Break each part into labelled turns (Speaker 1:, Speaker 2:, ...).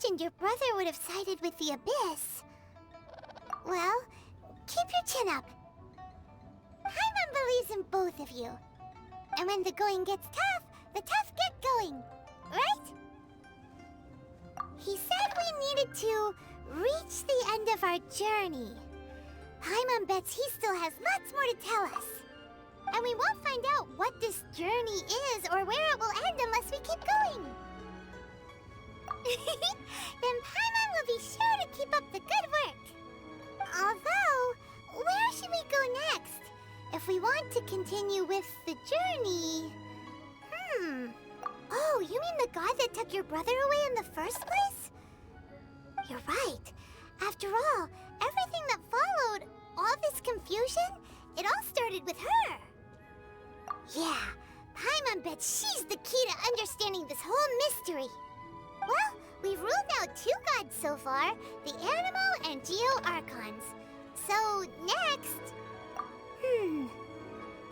Speaker 1: imagined your brother would have sided with the Abyss. Well, keep your chin up. Paimon believes in both of you. And when the going gets tough, the tough get going, right? He said we needed to reach the end of our journey. Paimon bets he still has lots more to tell us. And we won't find out what this journey is or where it will end unless we keep going. Then Paimon will be sure to keep up the good work. Although, where should we go next? If we want to continue with the journey... Oh, you mean the god that took your brother away in the first place? You're right. After all, everything that followed, all this confusion, it all started with her. Yeah, Paimon bets she's the key to understanding this whole mystery. Well, we've ruled out 2 gods so far, the Animo and Geo Archons. So, next...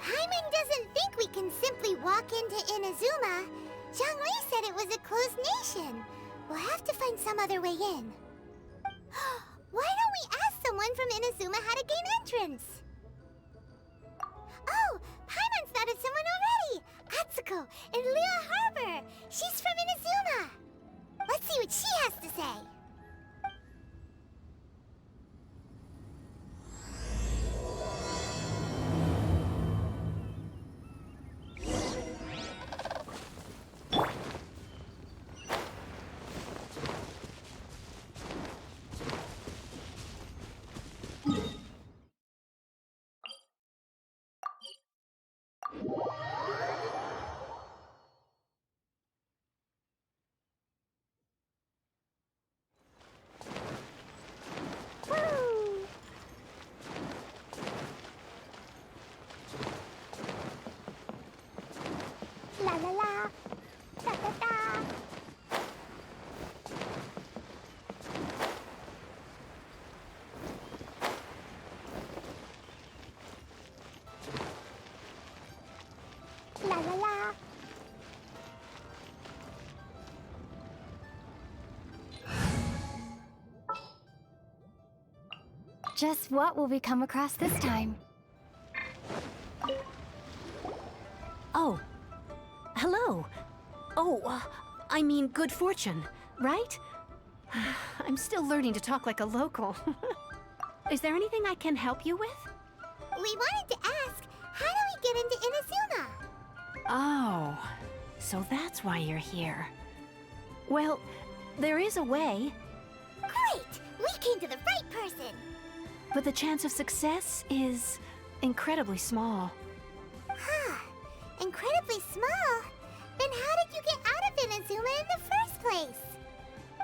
Speaker 1: Paimon doesn't think we can simply walk into Inazuma. Zhongli said it was a closed nation. We'll have to find some other way in. Why don't we ask someone from Inazuma how to gain entrance? Oh, Paimon's thought of someone already! Atsuko in Liyue Harbor! She's from Inazuma! Let's see what she has to say. La la la, da da da. La la la.
Speaker 2: Just what will we come across this time?
Speaker 3: Oh. Hello. Oh, I mean good fortune, right? I'm still learning to talk like a local. Is there anything I can help you with?
Speaker 1: We wanted to ask, how do we get into Inazuma?
Speaker 3: Oh, so that's why you're here. Well, there is a way,
Speaker 1: Great! We came to the right person!
Speaker 3: but the chance of success is incredibly small.
Speaker 1: Huh. Incredibly small? Then how did you get out of Inazuma in the first place?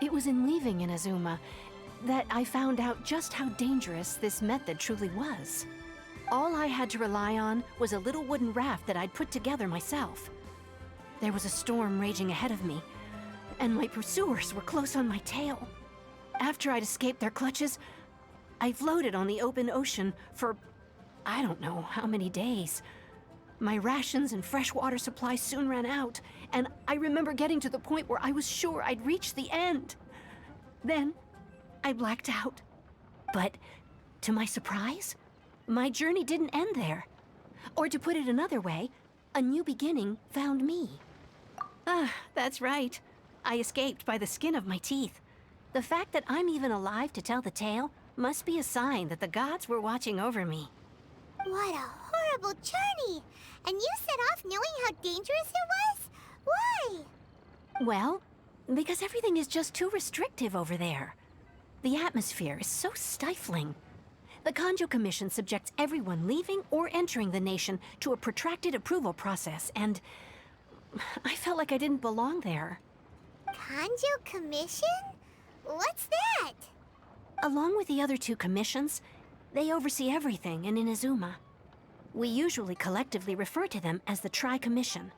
Speaker 3: It was in leaving Inazuma that I found out just how dangerous this method truly was. All I had to rely on was a little wooden raft that I'd put together myself. There was a storm raging ahead of me, and my pursuers were close on my tail. After I'd escaped their clutches, I floated on the open ocean for I don't know how many days. My rations and fresh water supply soon ran out, and I remember getting to the point where I was sure I'd reached the end. Then, I blacked out. But, to my surprise, my journey didn't end there. Or to put it another way, a new beginning found me. Ah, that's right. I escaped by the skin of my teeth. The fact that I'm even alive to tell the tale must be a sign that the gods were watching over me.
Speaker 1: What a horrible journey! And you set off knowing how dangerous it was? Why?
Speaker 3: Well, because everything is just too restrictive over there. The atmosphere is so stifling. The Kanjo Commission subjects everyone leaving or entering the nation to a protracted approval process, and I felt like I didn't belong there.
Speaker 1: Kanjo Commission? What's that?
Speaker 3: Along with the other 2 commissions, they oversee everything in Inazuma. We usually collectively refer to them as the Tri-Commission.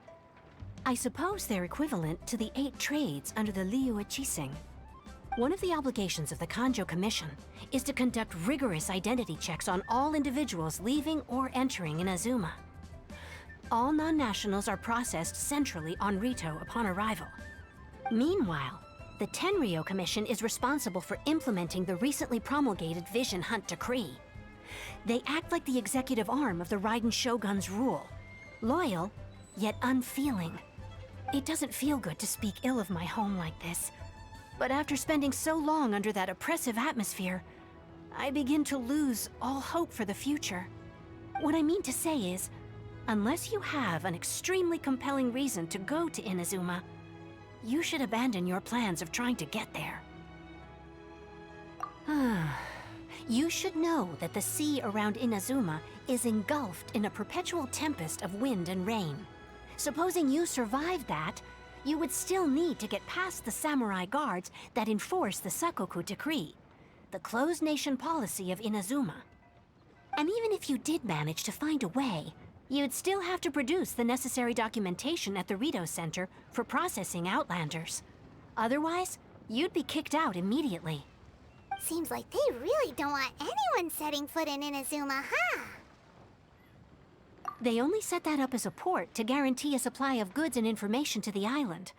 Speaker 3: I suppose they're equivalent to the 8 trades under the Liyue Chising. One of the obligations of the Kanjo Commission is to conduct rigorous identity checks on all individuals leaving or entering Inazuma. All non-nationals are processed centrally on Rito upon arrival. Meanwhile, The Tenryou Commission is responsible for implementing the recently promulgated Vision Hunt Decree. They act like the executive arm of the Raiden Shogun's rule. Loyal, yet unfeeling. It doesn't feel good to speak ill of my home like this. But after spending so long under that oppressive atmosphere, I begin to lose all hope for the future. What I mean to say is, unless you have an extremely compelling reason to go to Inazuma, you should abandon your plans of trying to get there. You should know that the sea around Inazuma is engulfed in a perpetual tempest of wind and rain. Supposing you survived that, you would still need to get past the samurai guards that enforce the Sakoku Decree, the closed nation policy of Inazuma. And even if you did manage to find a way, you'd still have to produce the necessary documentation at the Rito Center for processing Outlanders. Otherwise, you'd be kicked out immediately.
Speaker 1: Seems like they really don't want anyone setting foot in Inazuma, huh?
Speaker 3: They only set that up as a port to guarantee a supply of goods and information to the island.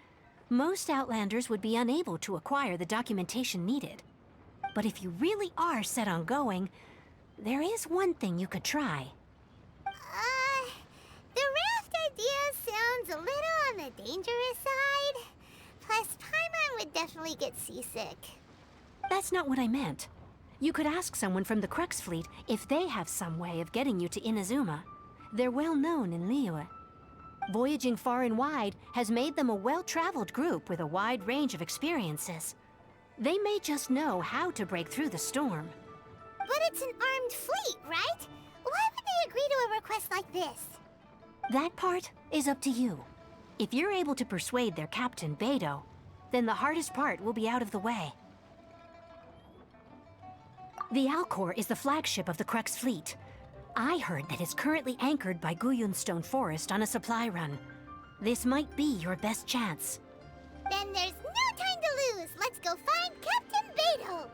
Speaker 3: Most Outlanders would be unable to acquire the documentation needed. But if you really are set on going, there is one thing you could try.
Speaker 1: The raft idea sounds a little on the dangerous side. Plus, Paimon would definitely get seasick.
Speaker 3: That's not what I meant. You could ask someone from the Crux Fleet if they have some way of getting you to Inazuma. They're well known in Liyue. Voyaging far and wide has made them a well-traveled group with a wide range of experiences. They may just know how to break through the storm.
Speaker 1: But it's an armed fleet, right? Why would they agree to a request like this?
Speaker 3: That part is up to you. If you're able to persuade their captain, Beidou, then the hardest part will be out of the way. The Alcor is the flagship of the Crux Fleet. I heard that it's currently anchored by Guyunstone Forest on a supply run. This might be your best chance.
Speaker 1: Then there's no time to lose. Let's go find Captain Beidou.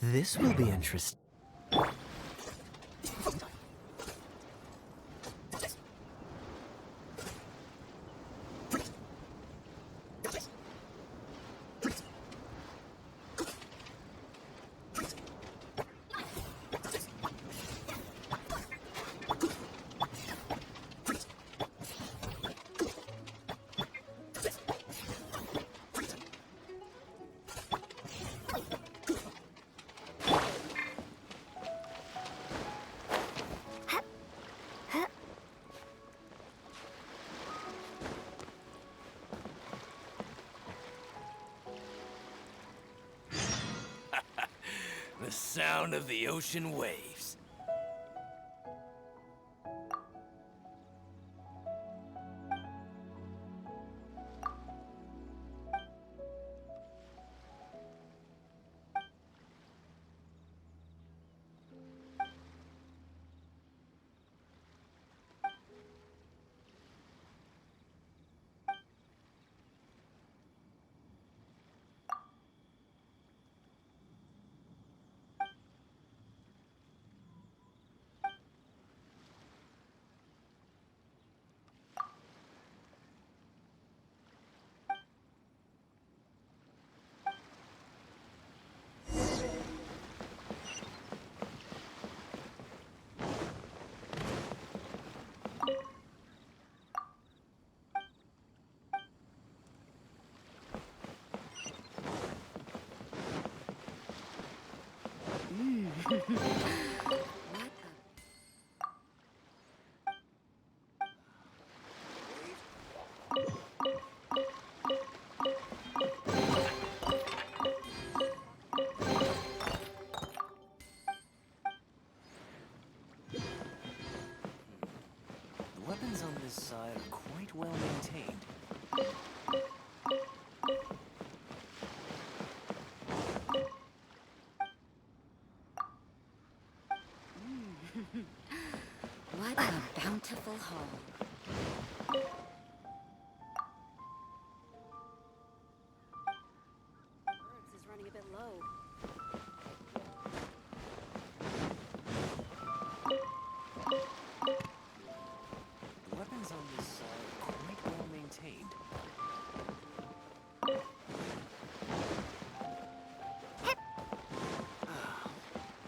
Speaker 4: This will be interesting.
Speaker 5: The sound of the ocean waves.
Speaker 2: beautiful home. Herbs is running a bit low.
Speaker 4: The weapons on this are quite well maintained.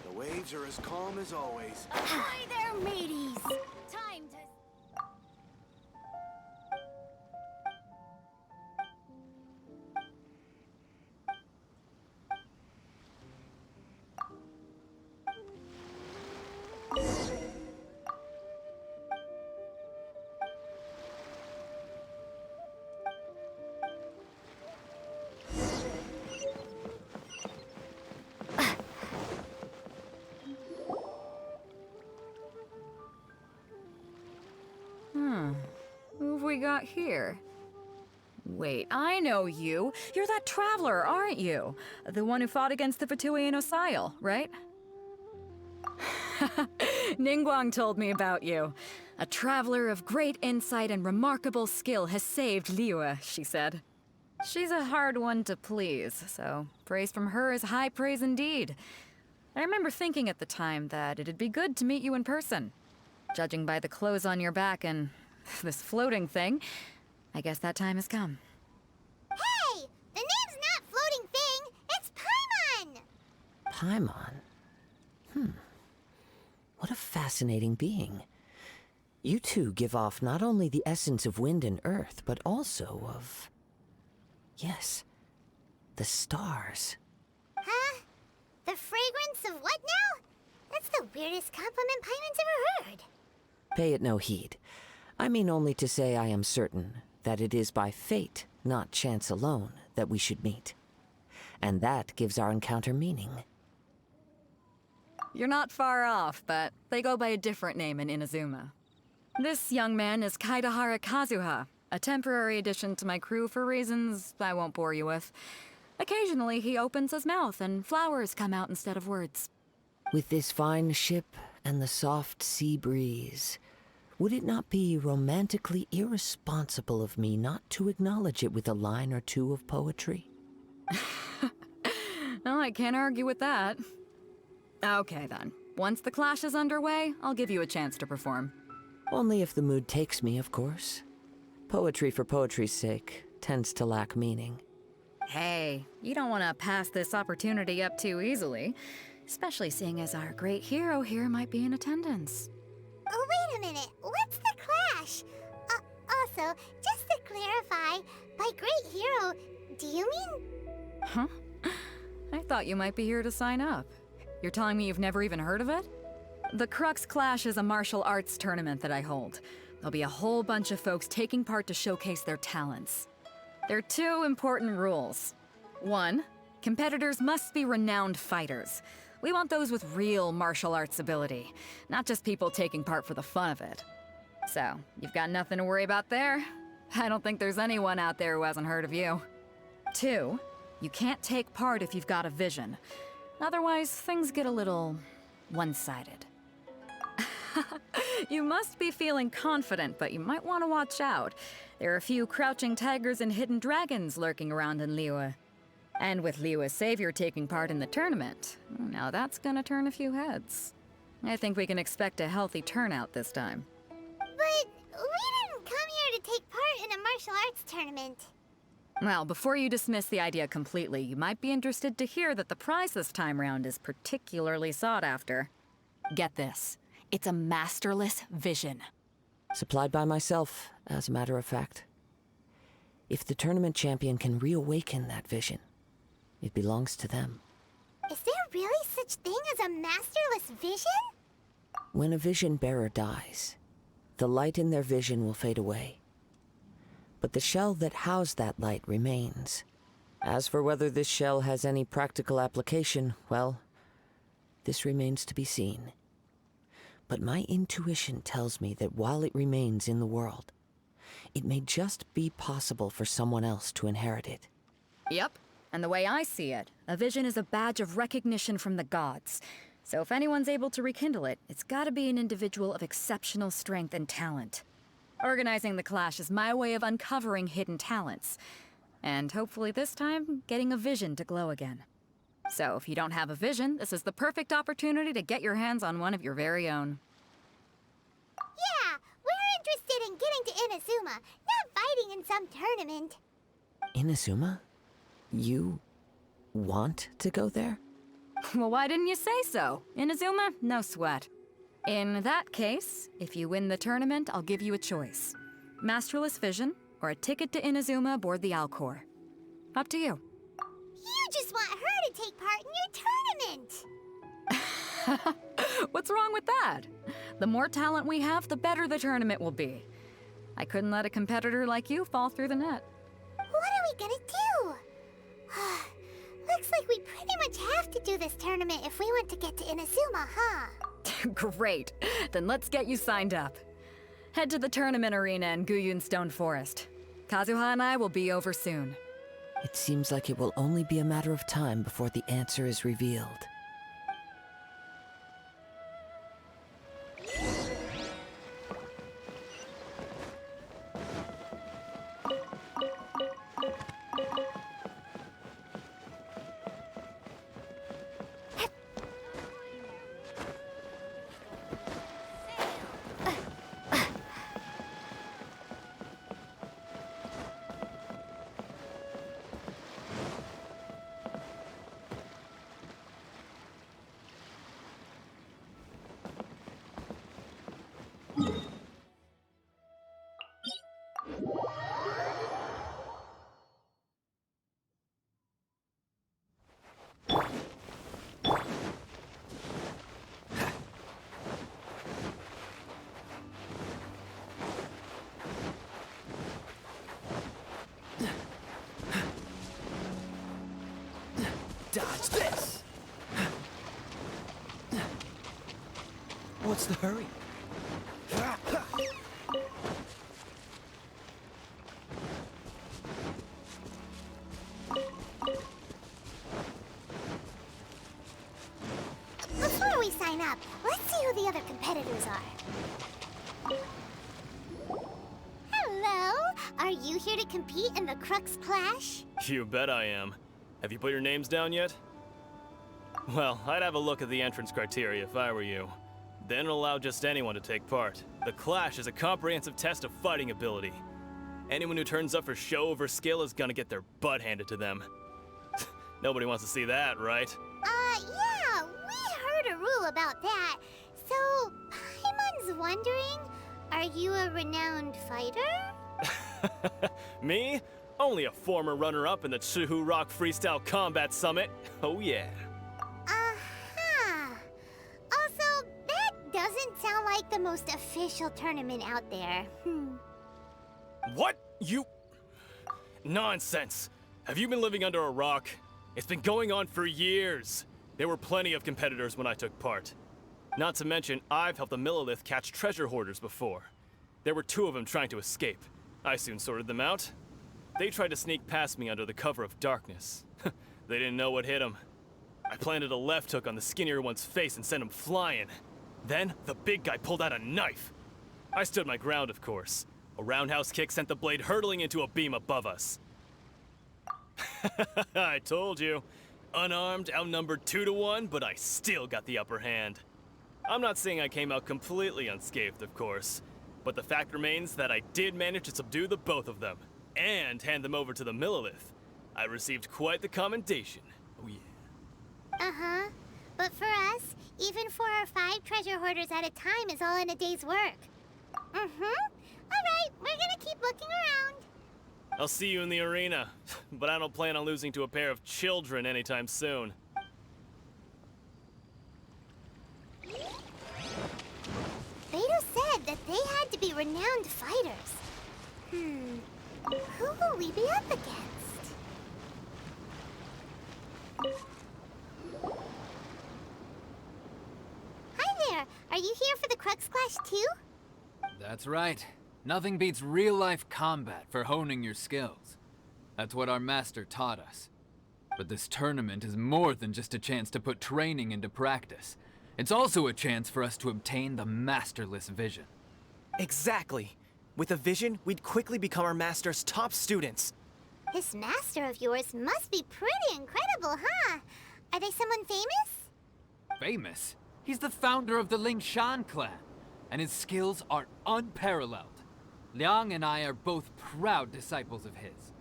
Speaker 6: The waves are as calm as always.
Speaker 2: Hi there, mateys! Time to...
Speaker 7: Who have we got here? Wait, I know you. You're that traveler, aren't you? The one who fought against the Fatui and Osile, right? Ningguang told me about you. A traveler of great insight and remarkable skill has saved Liyue, she said. She's a hard one to please, so praise from her is high praise indeed. I remember thinking at the time that it'd be good to meet you in person. Judging by the clothes on your back and this floating thing, I guess that time has come.
Speaker 1: Hey! The name's not Floating Thing, it's Paimon!
Speaker 8: Paimon? What a fascinating being. You two give off not only the essence of wind and earth, but also of... yes, the stars.
Speaker 1: Huh? The fragrance of what now? That's the weirdest compliment Paimon's ever heard.
Speaker 8: Pay it no heed. I mean only to say I am certain that it is by fate, not chance alone, that we should meet. And that gives our encounter meaning.
Speaker 7: You're not far off, but they go by a different name in Inazuma. This young man is Kaidahara Kazuha, a temporary addition to my crew for reasons I won't bore you with. Occasionally, he opens his mouth and flowers come out instead of words.
Speaker 8: With this fine ship and the soft sea breeze, would it not be romantically irresponsible of me not to acknowledge it with a line or two of poetry?
Speaker 7: No, I can't argue with that. Okay then. Once the clash is underway, I'll give you a chance to perform.
Speaker 8: Only if the mood takes me, of course. Poetry for poetry's sake tends to lack meaning.
Speaker 7: Hey, you don't want to pass this opportunity up too easily, especially seeing as our great hero here might be in attendance.
Speaker 1: Oh, wait a minute. What's the clash? Also, just to clarify, by great hero, do you mean...
Speaker 7: Huh? I thought you might be here to sign up. You're telling me you've never even heard of it? The Crux Clash is a martial arts tournament that I hold. There'll be a whole bunch of folks taking part to showcase their talents. There are two important rules. One, competitors must be renowned fighters. We want those with real martial arts ability, not just people taking part for the fun of it. So, you've got nothing to worry about there. I don't think there's anyone out there who hasn't heard of you. Two, you can't take part if you've got a vision. Otherwise, things get a little one-sided. You must be feeling confident, but you might want to watch out. There are a few crouching tigers and hidden dragons lurking around in Liyue. And with Liyue's savior taking part in the tournament, now that's gonna turn a few heads. I think we can expect a healthy turnout this time.
Speaker 1: But we didn't come here to take part in a martial arts tournament.
Speaker 7: Well, before you dismiss the idea completely, you might be interested to hear that the prize this time round is particularly sought after. Get this. It's a masterless vision.
Speaker 8: Supplied by myself, as a matter of fact. If the tournament champion can reawaken that vision, it belongs to them.
Speaker 1: Is there really such thing as a masterless vision?
Speaker 8: When a vision bearer dies, the light in their vision will fade away. But the shell that housed that light remains. As for whether this shell has any practical application, well, this remains to be seen. But my intuition tells me that while it remains in the world, it may just be possible for someone else to inherit it.
Speaker 7: Yep. And the way I see it, a vision is a badge of recognition from the gods. So if anyone's able to rekindle it, it's gotta be an individual of exceptional strength and talent. Organizing the clash is my way of uncovering hidden talents. And hopefully this time, getting a vision to glow again. So if you don't have a vision, this is the perfect opportunity to get your hands on one of your very own.
Speaker 1: Yeah, we're interested in getting to Inazuma, not fighting in some tournament.
Speaker 8: Inazuma? You want to go there?
Speaker 7: Well, why didn't you say so? Inazuma? No sweat. In that case, if you win the tournament, I'll give you a choice. Masterless Vision, or a ticket to Inazuma aboard the Alcor. Up to you.
Speaker 1: You just want her to take part in your tournament.
Speaker 7: What's wrong with that? The more talent we have, the better the tournament will be. I couldn't let a competitor like you fall through the net.
Speaker 1: What are we gonna do? Looks like we pretty much have to do this tournament if we want to get to Inazuma, huh?
Speaker 7: Great. Then let's get you signed up. Head to the tournament arena in Guyun Stone Forest. Kazuha and I will be over soon.
Speaker 8: It seems like it will only be a matter of time before the answer is revealed.
Speaker 5: Dodge this! What's the hurry?
Speaker 1: Before we sign up, let's see who the other competitors are. Hello! Are you here to compete in the Crux Clash?
Speaker 9: You bet I am. Have you put your names down yet? Well, I'd have a look at the entrance criteria if I were you. Then allow just anyone to take part. The Clash is a comprehensive test of fighting ability. Anyone who turns up for show over skill is gonna get their butt handed to them. Nobody wants to see that, right?
Speaker 1: Yeah, we heard a rule about that. So, Paimon's wondering, are you a renowned fighter?
Speaker 9: Me? Only a former runner-up in the Chihu Rock Freestyle Combat Summit. Oh yeah.
Speaker 1: Uh-huh. Also, that doesn't sound like the most official tournament out there.
Speaker 9: What? You... Nonsense. Have you been living under a rock? It's been going on for years. There were plenty of competitors when I took part. Not to mention, I've helped the Millilith catch treasure hoarders before. There were 2 of them trying to escape. I soon sorted them out. They tried to sneak past me under the cover of darkness. They didn't know what hit them. I planted a left hook on the skinnier one's face and sent him flying. Then, the big guy pulled out a knife. I stood my ground, of course. A roundhouse kick sent the blade hurtling into a beam above us. I told you. Unarmed, outnumbered 2 to 1, but I still got the upper hand. I'm not saying I came out completely unscathed, of course. But the fact remains that I did manage to subdue the both of them. And hand them over to the Millilith. I received quite the commendation. Oh yeah.
Speaker 1: Uh-huh. But for us, even 4 or 5 treasure hoarders at a time is all in a day's work. Alright, we're gonna keep looking around.
Speaker 9: I'll see you in the arena, but I don't plan on losing to a pair of children anytime soon.
Speaker 1: Beto said that they had to be renowned fighters. Who will we be up against? Hi there! Are you here for the Crux Clash too?
Speaker 10: That's right. Nothing beats real-life combat for honing your skills. That's what our master taught us. But this tournament is more than just a chance to put training into practice. It's also a chance for us to obtain the masterless vision.
Speaker 5: Exactly. With a vision, we'd quickly become our master's top students.
Speaker 1: This master of yours must be pretty incredible, huh? Are they someone famous?
Speaker 10: Famous? He's the founder of the Lingshan clan, and his skills are unparalleled. Liang and I are both proud disciples of his.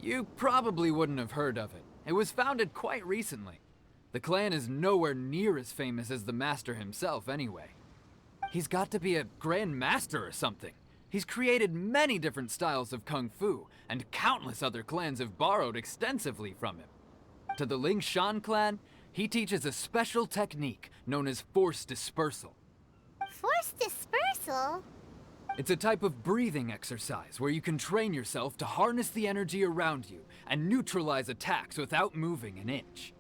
Speaker 10: You probably wouldn't have heard of it. It was founded quite recently. The clan is nowhere near as famous as the master himself anyway. He's got to be a grand master or something. He's created many different styles of kung fu, and countless other clans have borrowed extensively from him. To the Lingshan clan, he teaches a special technique known as force dispersal.
Speaker 1: Force dispersal?
Speaker 10: It's a type of breathing exercise where you can train yourself to harness the energy around you and neutralize attacks without moving an inch.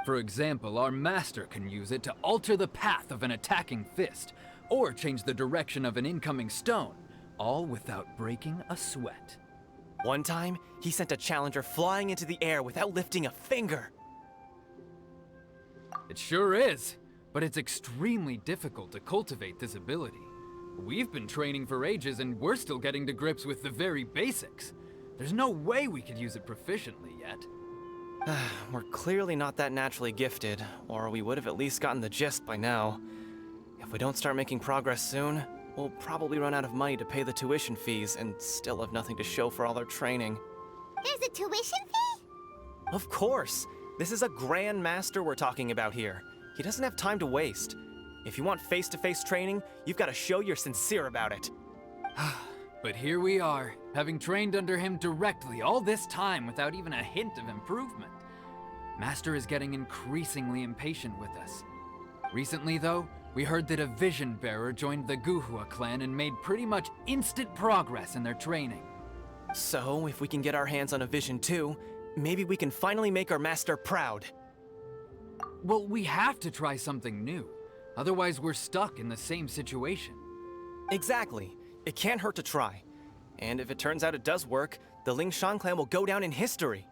Speaker 10: For example, our master can use it to alter the path of an attacking fist, or change the direction of an incoming stone, all without breaking a sweat.
Speaker 5: One time, he sent a challenger flying into the air without lifting a finger.
Speaker 10: It sure is, but it's extremely difficult to cultivate this ability. We've been training for ages and we're still getting to grips with the very basics. There's no way we could use it proficiently yet.
Speaker 5: We're clearly not that naturally gifted, or we would have at least gotten the gist by now. If we don't start making progress soon, we'll probably run out of money to pay the tuition fees and still have nothing to show for all our training.
Speaker 1: There's a tuition fee?
Speaker 5: Of course! This is a grand master we're talking about here. He doesn't have time to waste. If you want face-to-face training, you've got to show you're sincere about it.
Speaker 10: But here we are, having trained under him directly all this time without even a hint of improvement. Master is getting increasingly impatient with us. Recently, though, we heard that a vision bearer joined the Guhua clan and made pretty much instant progress in their training.
Speaker 5: So, if we can get our hands on a vision too, maybe we can finally make our master proud.
Speaker 10: Well, we have to try something new. Otherwise, we're stuck in the same situation.
Speaker 5: Exactly. It can't hurt to try. And if it turns out it does work, the Lingshan clan will go down in history.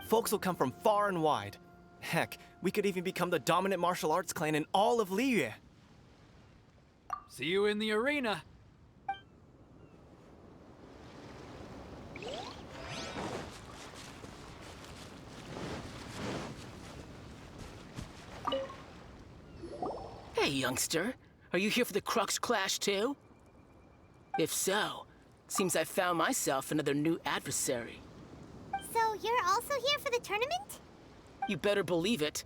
Speaker 5: Folks will come from far and wide. Heck, we could even become the dominant martial arts clan in all of Liyue.
Speaker 10: See you in the arena.
Speaker 11: Hey, youngster. Are you here for the Crux Clash too? If so, seems I found myself another new adversary.
Speaker 1: So you're also here for the tournament?
Speaker 11: You better believe it.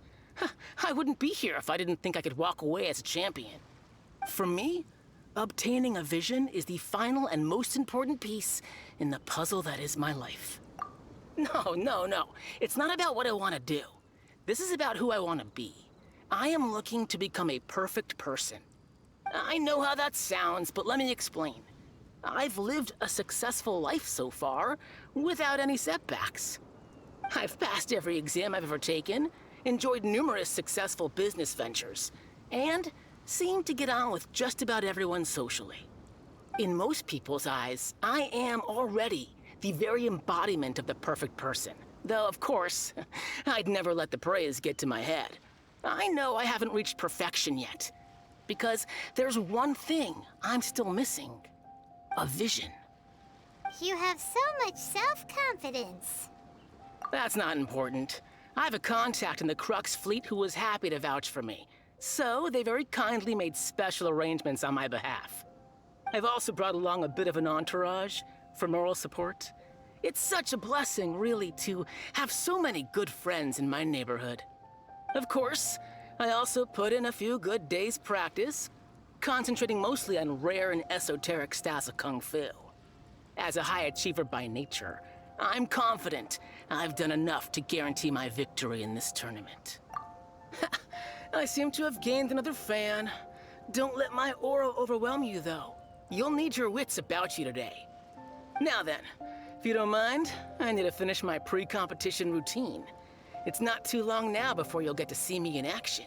Speaker 11: I wouldn't be here if I didn't think I could walk away as a champion. For me, obtaining a vision is the final and most important piece in the puzzle that is my life. No. It's not about what I want to do. This is about who I want to be. I am looking to become a perfect person. I know how that sounds, but let me explain. I've lived a successful life so far, without any setbacks. I've passed every exam I've ever taken, enjoyed numerous successful business ventures, and seem to get on with just about everyone socially. In most people's eyes, I am already the very embodiment of the perfect person. Though, of course, I'd never let the praise get to my head. I know I haven't reached perfection yet, because there's one thing I'm still missing. A vision.
Speaker 1: You have so much self-confidence.
Speaker 11: That's not important. I have a contact in the Crux fleet who was happy to vouch for me, so they very kindly made special arrangements on my behalf. I've also brought along a bit of an entourage for moral support. It's such a blessing, really, to have so many good friends in my neighborhood. Of course, I also put in a few good days' practice, concentrating mostly on rare and esoteric styles of Kung Fu. As a high achiever by nature, I'm confident I've done enough to guarantee my victory in this tournament. I seem to have gained another fan. Don't let my aura overwhelm you, though. You'll need your wits about you today. Now then, if you don't mind, I need to finish my pre-competition routine. It's not too long now before you'll get to see me in action.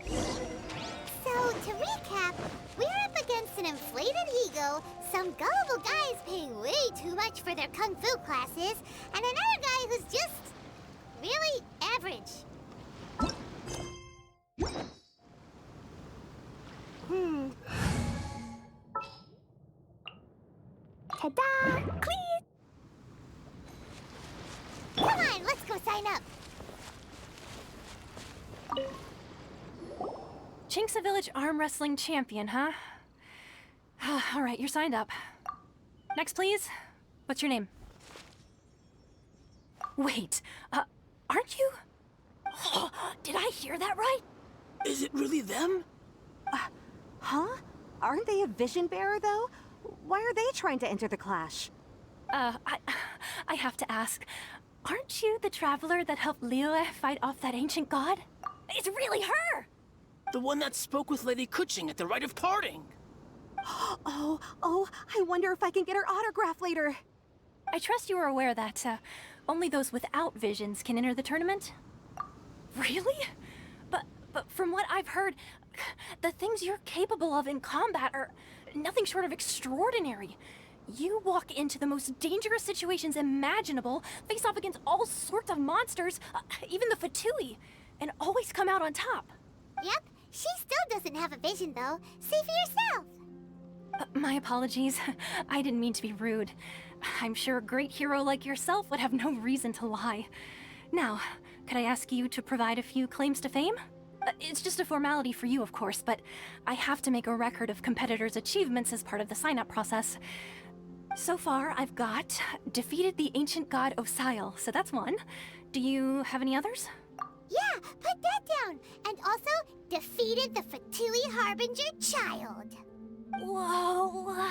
Speaker 1: So, to recap, we're up against an inflated ego, some gullible guys paying way too much for their kung fu classes, and another guy who's just really average. Ta-da! Clear! Come on, let's go sign up.
Speaker 3: Chinksa Village Arm Wrestling Champion, huh? All right, you're signed up. Next, please. What's your name? Wait, aren't you? Did I hear that right?
Speaker 11: Is it really them?
Speaker 12: Huh? Aren't they a vision bearer, though? Why are they trying to enter the clash?
Speaker 3: I have to ask, aren't you the traveler that helped Liyue fight off that ancient god? It's really her!
Speaker 11: The one that spoke with Lady Kuching at the rite of parting.
Speaker 12: Oh, I wonder if I can get her autograph later.
Speaker 3: I trust you are aware that, only those without visions can enter the tournament? Really? But from what I've heard, the things you're capable of in combat are nothing short of extraordinary. You walk into the most dangerous situations imaginable, face off against all sorts of monsters, even the Fatui, and always come out on top.
Speaker 1: Yep, she still doesn't have a vision, though. See for yourself.
Speaker 3: My apologies. I didn't mean to be rude. I'm sure a great hero like yourself would have no reason to lie. Now, could I ask you to provide a few claims to fame? It's just a formality for you, of course, but I have to make a record of competitors' achievements as part of the sign-up process. So far, I've got defeated the ancient god Osial, so that's one. Do you have any others?
Speaker 1: Yeah, put that down. And also, defeated the Fatui Harbinger child.
Speaker 3: Whoa.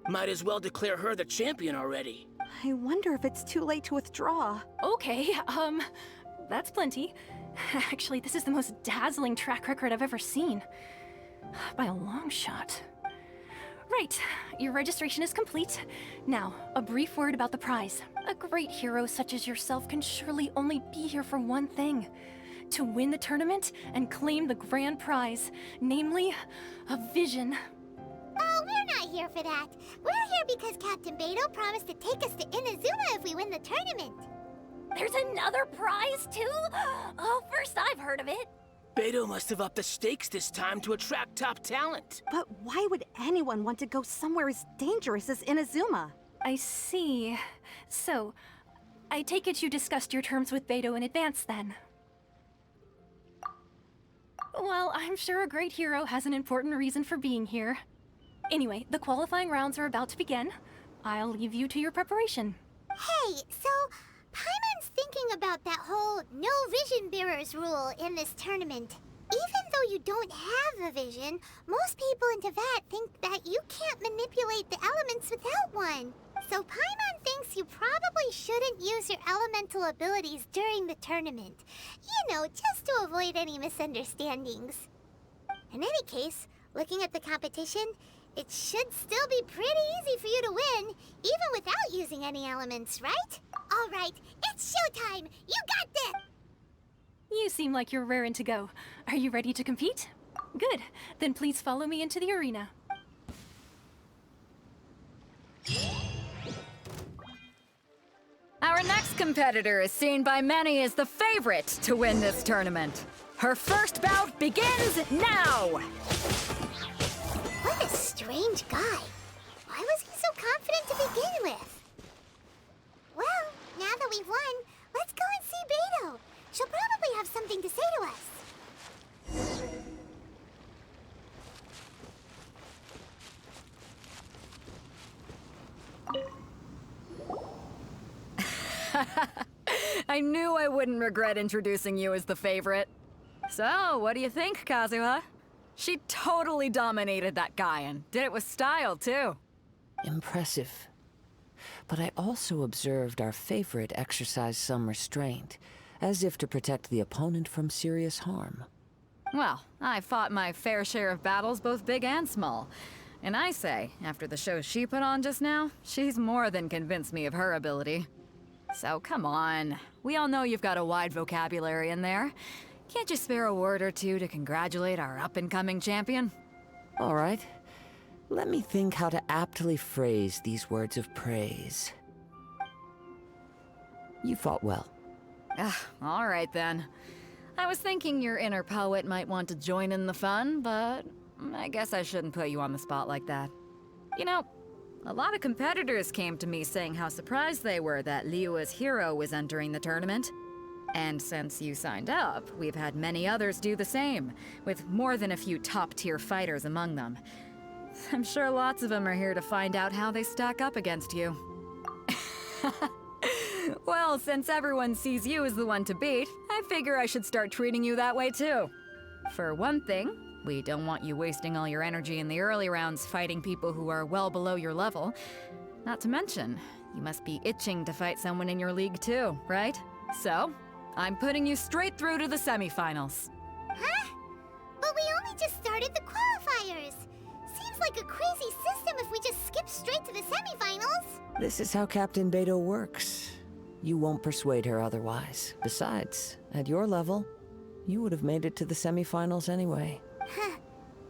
Speaker 11: Might as well declare her the champion already.
Speaker 12: I wonder if it's too late to withdraw.
Speaker 3: Okay, that's plenty. Actually, this is the most dazzling track record I've ever seen. By a long shot. Right, your registration is complete. Now, a brief word about the prize. A great hero such as yourself can surely only be here for one thing. To win the tournament and claim the grand prize, namely, a vision.
Speaker 1: Oh, we're not here for that. We're here because Captain Beto promised to take us to Inazuma if we win the tournament.
Speaker 3: There's another prize, too? Oh, first I've heard of it.
Speaker 11: Beto must have upped the stakes this time to attract top talent.
Speaker 12: But why would anyone want to go somewhere as dangerous as Inazuma?
Speaker 3: I see. So, I take it you discussed your terms with Beto in advance, then? Well, I'm sure a great hero has an important reason for being here. Anyway, the qualifying rounds are about to begin. I'll leave you to your preparation.
Speaker 1: Hey, so Paimon's thinking about that whole no vision bearers rule in this tournament. Even though you don't have a vision, most people in Teyvat think that you can't manipulate the elements without one. So Paimon thinks you probably shouldn't use your elemental abilities during the tournament. You know, just to avoid any misunderstandings. In any case, looking at the competition, it should still be pretty easy for you to win, even without using any elements, right? All right, it's showtime! You got this!
Speaker 3: You seem like you're raring to go. Are you ready to compete? Good. Then please follow me into the arena.
Speaker 7: Our next competitor is seen by many as the favorite to win this tournament. Her first bout begins now!
Speaker 1: What a strange guy. Why was he so confident to begin with? Well, now that we've won, let's go and see Beto. She'll probably have something to say to us.
Speaker 7: I knew I wouldn't regret introducing you as the favorite. So, what do you think, Kazuha? She totally dominated that guy and did it with style, too.
Speaker 8: Impressive. But I also observed our favorite exercise some restraint, as if to protect the opponent from serious harm.
Speaker 7: Well, I fought my fair share of battles, both big and small. And I say, after the show she put on just now, she's more than convinced me of her ability. So come on. We all know you've got a wide vocabulary in there. Can't you spare a word or two to congratulate our up-and-coming champion?
Speaker 8: All right. Let me think how to aptly phrase these words of praise. You fought well.
Speaker 7: All right then. I was thinking your inner poet might want to join in the fun, but I guess I shouldn't put you on the spot like that. You know, a lot of competitors came to me saying how surprised they were that Liyue's hero was entering the tournament. And since you signed up, we've had many others do the same, with more than a few top-tier fighters among them. I'm sure lots of them are here to find out how they stack up against you. Well, since everyone sees you as the one to beat, I figure I should start treating you that way too. For one thing, we don't want you wasting all your energy in the early rounds fighting people who are well below your level. Not to mention, you must be itching to fight someone in your league too, right? So, I'm putting you straight through to the semifinals.
Speaker 1: Huh? But we only just started the qualifiers. Seems like a crazy system if we just skip straight to the semifinals.
Speaker 8: This is how Captain Beto works. You won't persuade her otherwise. Besides, at your level, you would have made it to the semifinals anyway.
Speaker 1: Huh.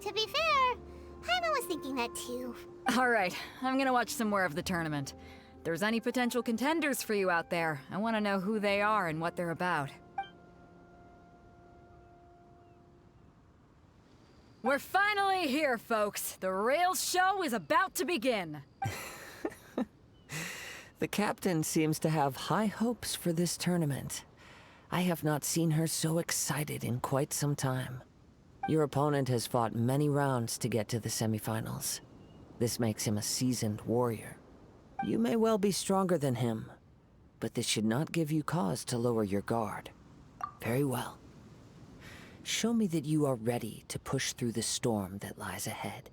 Speaker 1: To be fair, Paimon was thinking that too.
Speaker 7: All right, I'm gonna watch some more of the tournament. If there's any potential contenders for you out there, I want to know who they are and what they're about. We're finally here, folks. The real show is about to begin.
Speaker 8: The captain seems to have high hopes for this tournament. I have not seen her so excited in quite some time. Your opponent has fought many rounds to get to the semifinals. This makes him a seasoned warrior. You may well be stronger than him, but this should not give you cause to lower your guard. Very well. Show me that you are ready to push through the storm that lies ahead.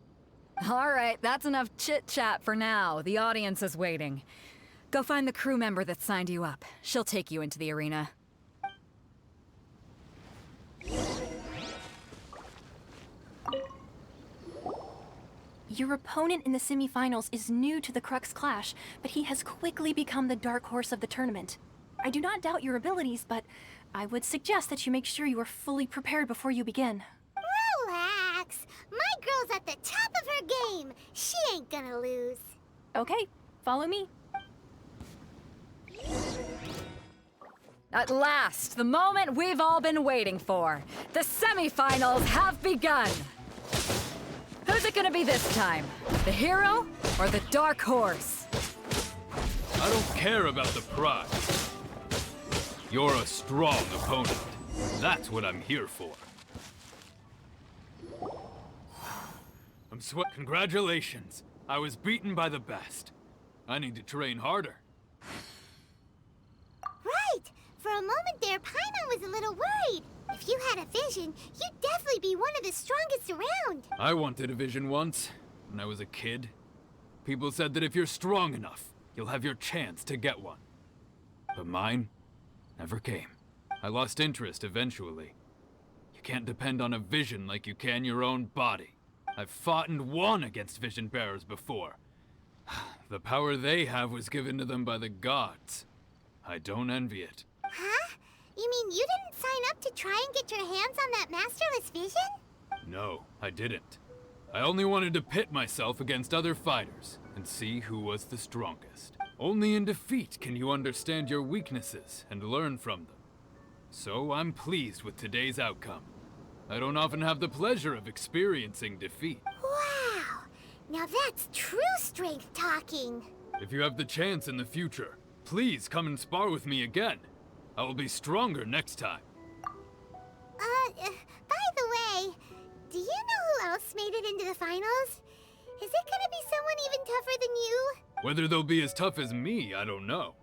Speaker 7: All right, that's enough chit-chat for now. The audience is waiting. Go find the crew member that signed you up. She'll take you into the arena.
Speaker 3: Your opponent in the semifinals is new to the Crux Clash, but he has quickly become the dark horse of the tournament. I do not doubt your abilities, but I would suggest that you make sure you are fully prepared before you begin.
Speaker 1: Relax. My girl's at the top of her game. She ain't gonna lose.
Speaker 3: Okay, follow me.
Speaker 7: At last, the moment we've all been waiting for. The semifinals have begun. Who's it gonna be this time? The hero or the dark horse?
Speaker 10: I don't care about the prize. You're a strong opponent. That's what I'm here for. Congratulations. I was beaten by the best. I need to train harder.
Speaker 1: Right. For a moment there, Paimon was a little worried. If you had a vision, you'd definitely be one of the strongest around.
Speaker 10: I wanted a vision once, when I was a kid. People said that if you're strong enough, you'll have your chance to get one. But mine never came. I lost interest eventually. You can't depend on a vision like you can your own body. I've fought and won against vision bearers before. The power they have was given to them by the gods. I don't envy it.
Speaker 1: Huh? You mean you didn't sign up to try and get your hands on that masterless vision?
Speaker 10: No, I didn't. I only wanted to pit myself against other fighters and see who was the strongest. Only in defeat can you understand your weaknesses and learn from them. So I'm pleased with today's outcome. I don't often have the pleasure of experiencing defeat.
Speaker 1: Wow! Now that's true strength talking.
Speaker 10: If you have the chance in the future, please come and spar with me again. I will be stronger next time.
Speaker 1: By the way, do you know who else made it into the finals? Is it gonna be someone even tougher than you?
Speaker 10: Whether they'll be as tough as me, I don't know.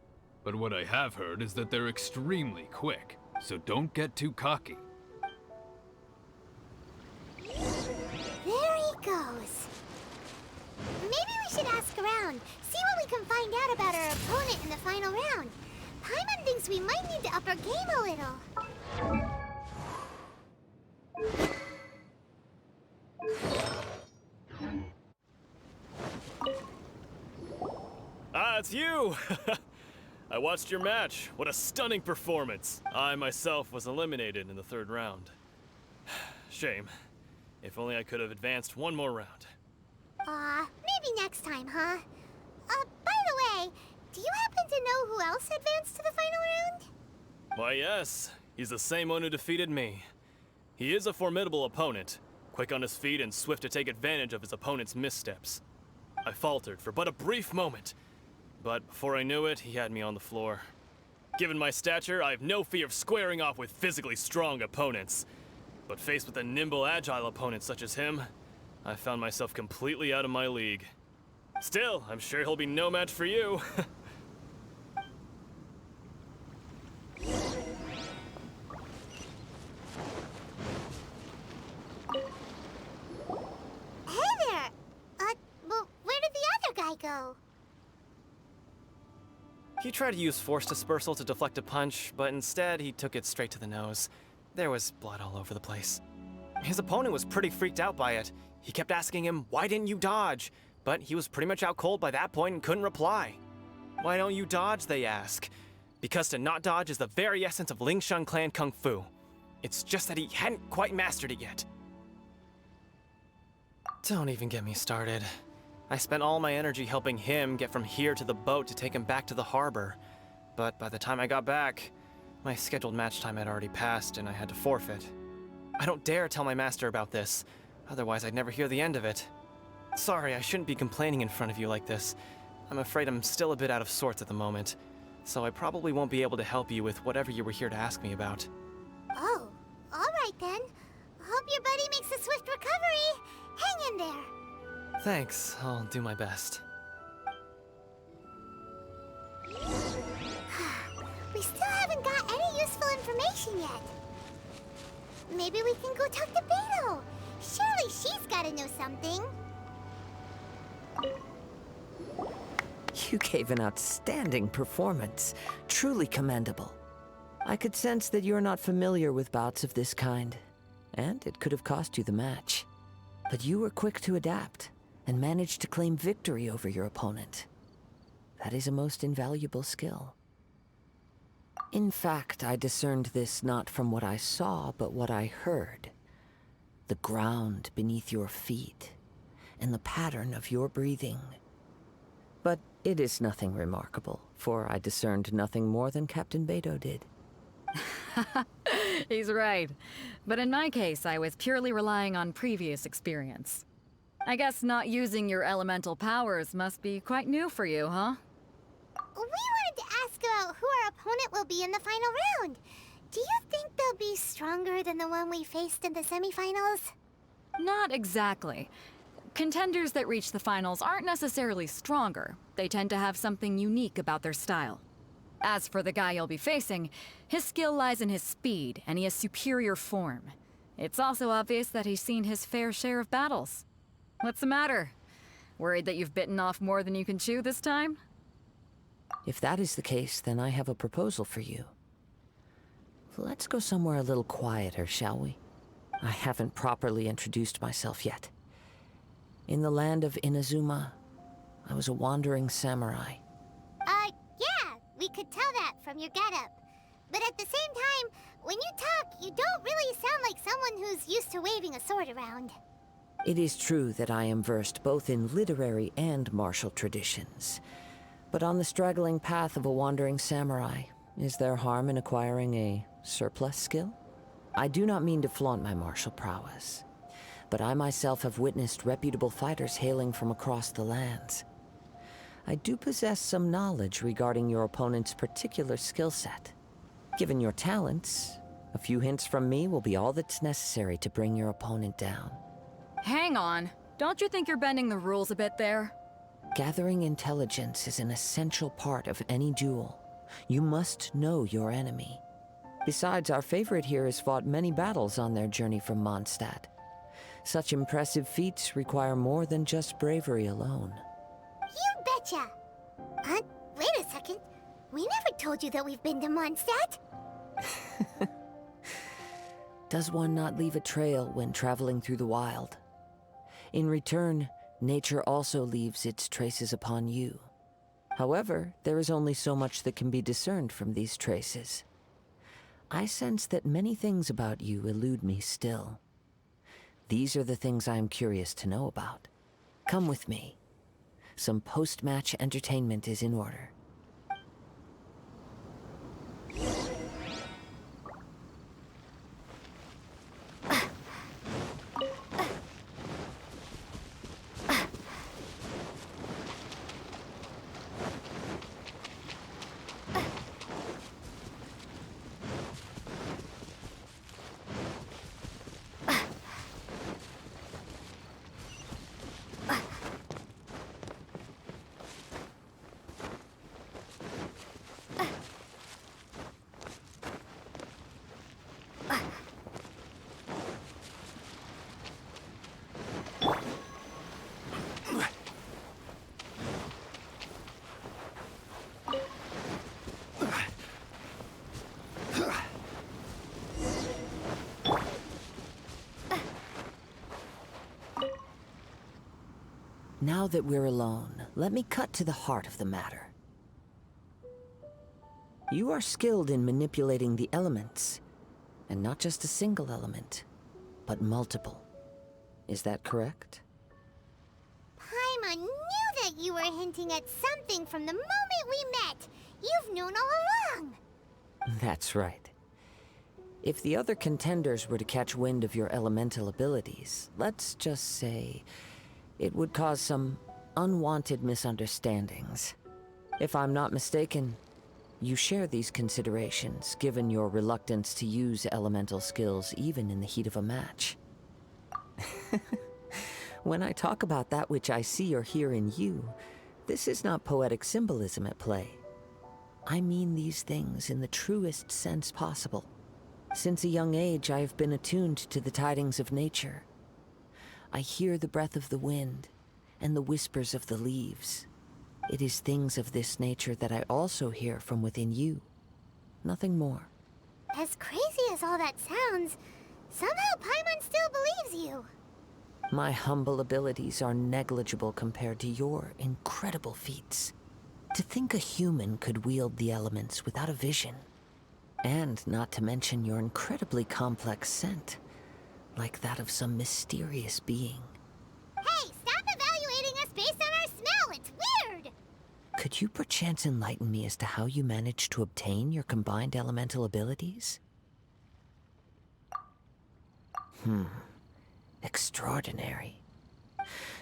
Speaker 10: But what I have heard is that they're extremely quick, so don't get too cocky.
Speaker 1: There he goes. Maybe we should ask around, see what we can find out about our opponent in the final round. Paimon thinks we might need to up our game a little.
Speaker 9: Ah, it's you! I watched your match. What a stunning performance. I myself was eliminated in the third round. Shame. If only I could have advanced one more round.
Speaker 1: Maybe next time, huh? By the way, do you happen to know who else advanced to the final round?
Speaker 9: Why, yes. He's the same one who defeated me. He is a formidable opponent, quick on his feet and swift to take advantage of his opponent's missteps. I faltered for but a brief moment, but before I knew it, he had me on the floor. Given my stature, I have no fear of squaring off with physically strong opponents. But faced with a nimble, agile opponent such as him, I found myself completely out of my league. Still, I'm sure he'll be no match for you.
Speaker 1: Hey there! Well, where did the other guy go?
Speaker 5: He tried to use force dispersal to deflect a punch, but instead he took it straight to the nose. There was blood all over the place. His opponent was pretty freaked out by it. He kept asking him, "Why didn't you dodge?" But he was pretty much out cold by that point and couldn't reply. "Why don't you dodge?" they ask. Because to not dodge is the very essence of Lingsheng clan kung fu. It's just that he hadn't quite mastered it yet. Don't even get me started. I spent all my energy helping him get from here to the boat to take him back to the harbor. But by the time I got back, my scheduled match time had already passed and I had to forfeit. I don't dare tell my master about this, otherwise I'd never hear the end of it. Sorry, I shouldn't be complaining in front of you like this. I'm afraid I'm still a bit out of sorts at the moment, so I probably won't be able to help you with whatever you were here to ask me about.
Speaker 1: Oh, alright then. Hope your buddy makes a swift recovery. Hang in there.
Speaker 5: Thanks, I'll do my best.
Speaker 1: We still haven't got any useful information yet. Maybe we can go talk to Beto. Surely she's gotta know something.
Speaker 8: You gave an outstanding performance. Truly commendable. I could sense that you're not familiar with bouts of this kind, and it could have cost you the match. But you were quick to adapt, and managed to claim victory over your opponent. That is a most invaluable skill. In fact, I discerned this not from what I saw, but what I heard. The ground beneath your feet, and the pattern of your breathing. But it is nothing remarkable, for I discerned nothing more than Captain Beto did.
Speaker 7: He's right. But in my case, I was purely relying on previous experience. I guess not using your elemental powers must be quite new for you, huh?
Speaker 1: We wanted to ask about who our opponent will be in the final round. Do you think they'll be stronger than the one we faced in the semifinals?
Speaker 7: Not exactly. Contenders that reach the finals aren't necessarily stronger. They tend to have something unique about their style. As for the guy you'll be facing, his skill lies in his speed, and he has superior form. It's also obvious that he's seen his fair share of battles. What's the matter? Worried that you've bitten off more than you can chew this time?
Speaker 8: If that is the case, then I have a proposal for you. Let's go somewhere a little quieter, shall we? I haven't properly introduced myself yet. In the land of Inazuma, I was a wandering samurai.
Speaker 1: Yeah, we could tell that from your getup. But at the same time, when you talk, you don't really sound like someone who's used to waving a sword around.
Speaker 8: It is true that I am versed both in literary and martial traditions. But on the straggling path of a wandering samurai, is there harm in acquiring a surplus skill? I do not mean to flaunt my martial prowess, but I myself have witnessed reputable fighters hailing from across the lands. I do possess some knowledge regarding your opponent's particular skill set. Given your talents, a few hints from me will be all that's necessary to bring your opponent down.
Speaker 7: Hang on. Don't you think you're bending the rules a bit there?
Speaker 8: Gathering intelligence is an essential part of any duel. You must know your enemy. Besides, our favorite here has fought many battles on their journey from Mondstadt. Such impressive feats require more than just bravery alone.
Speaker 1: You betcha! Wait a second. We never told you that we've been to Mondstadt.
Speaker 8: Does one not leave a trail when traveling through the wild? In return, nature also leaves its traces upon you. However, there is only so much that can be discerned from these traces. I sense that many things about you elude me still. These are the things I am curious to know about. Come with me. Some post-match entertainment is in order. Now that we're alone, let me cut to the heart of the matter. You are skilled in manipulating the elements, and not just a single element, but multiple. Is that correct?
Speaker 1: Paimon knew that you were hinting at something from the moment we met. You've known all along.
Speaker 8: That's right. If the other contenders were to catch wind of your elemental abilities, let's just say it would cause some unwanted misunderstandings. If I'm not mistaken, you share these considerations, given your reluctance to use elemental skills even in the heat of a match. When I talk about that which I see or hear in you, this is not poetic symbolism at play. I mean these things in the truest sense possible. Since a young age, I have been attuned to the tidings of nature. I hear the breath of the wind and the whispers of the leaves. It is things of this nature that I also hear from within you. Nothing more.
Speaker 1: As crazy as all that sounds, somehow Paimon still believes you.
Speaker 8: My humble abilities are negligible compared to your incredible feats. To think a human could wield the elements without a vision. And not to mention your incredibly complex scent, like that of some mysterious being.
Speaker 1: Hey, stop evaluating us based on our smell! It's weird!
Speaker 8: Could you perchance enlighten me as to how you managed to obtain your combined elemental abilities? Extraordinary.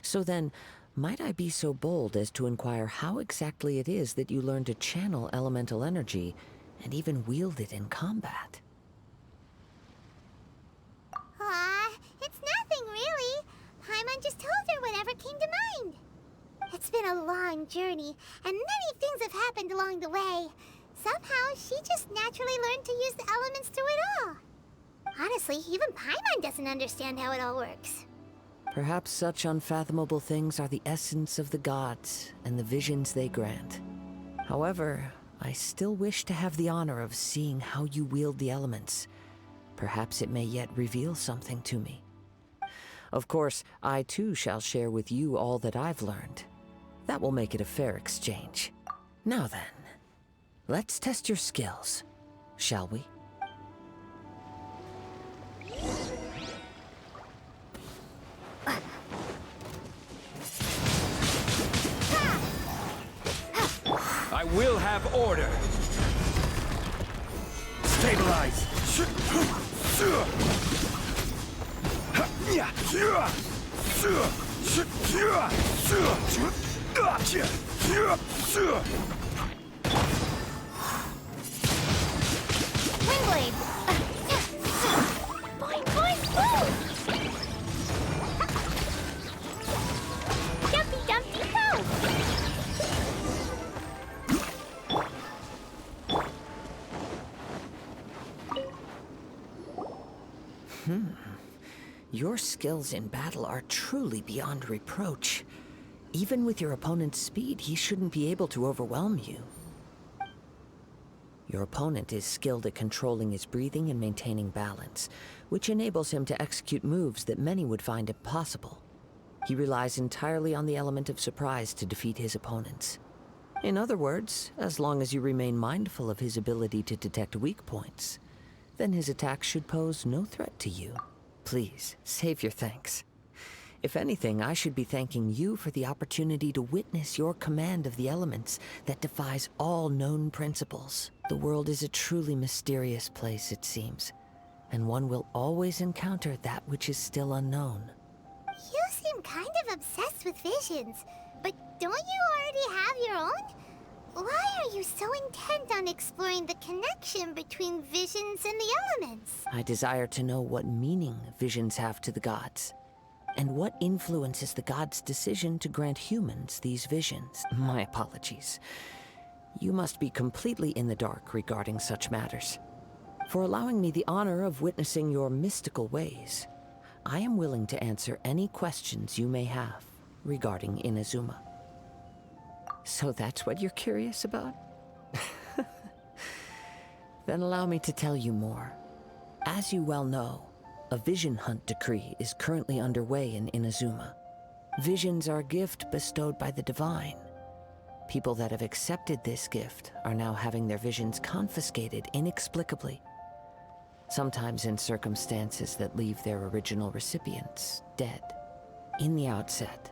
Speaker 8: So then, might I be so bold as to inquire how exactly it is that you learned to channel elemental energy and even wield it in combat?
Speaker 1: It's nothing really. Paimon just told her whatever came to mind. It's been a long journey, and many things have happened along the way. Somehow, she just naturally learned to use the elements through it all. Honestly, even Paimon doesn't understand how it all works.
Speaker 8: Perhaps such unfathomable things are the essence of the gods and the visions they grant. However, I still wish to have the honor of seeing how you wield the elements. Perhaps it may yet reveal something to me. Of course, I too shall share with you all that I've learned. That will make it a fair exchange. Now then, let's test your skills, shall we?
Speaker 9: I will have order. Stabilize.
Speaker 1: Wingblade! Boing, boing, boom! Jumpy, jumpy, go!
Speaker 8: Your skills in battle are truly beyond reproach. Even with your opponent's speed, he shouldn't be able to overwhelm you. Your opponent is skilled at controlling his breathing and maintaining balance, which enables him to execute moves that many would find impossible. He relies entirely on the element of surprise to defeat his opponents. In other words, as long as you remain mindful of his ability to detect weak points, then his attacks should pose no threat to you. Please, save your thanks. If anything, I should be thanking you for the opportunity to witness your command of the elements that defies all known principles. The world is a truly mysterious place, it seems, and one will always encounter that which is still unknown.
Speaker 1: You seem kind of obsessed with visions, but don't you already have your own? Why are you so intent on exploring the connection between visions and the elements?
Speaker 8: I desire to know what meaning visions have to the gods, and what influences the gods' decision to grant humans these visions. My apologies. You must be completely in the dark regarding such matters. For allowing me the honor of witnessing your mystical ways, I am willing to answer any questions you may have regarding Inazuma. So that's what you're curious about? Then allow me to tell you more. As you well know, a vision hunt decree is currently underway in Inazuma. Visions are a gift bestowed by the divine. People that have accepted this gift are now having their visions confiscated inexplicably. Sometimes in circumstances that leave their original recipients dead. In the outset,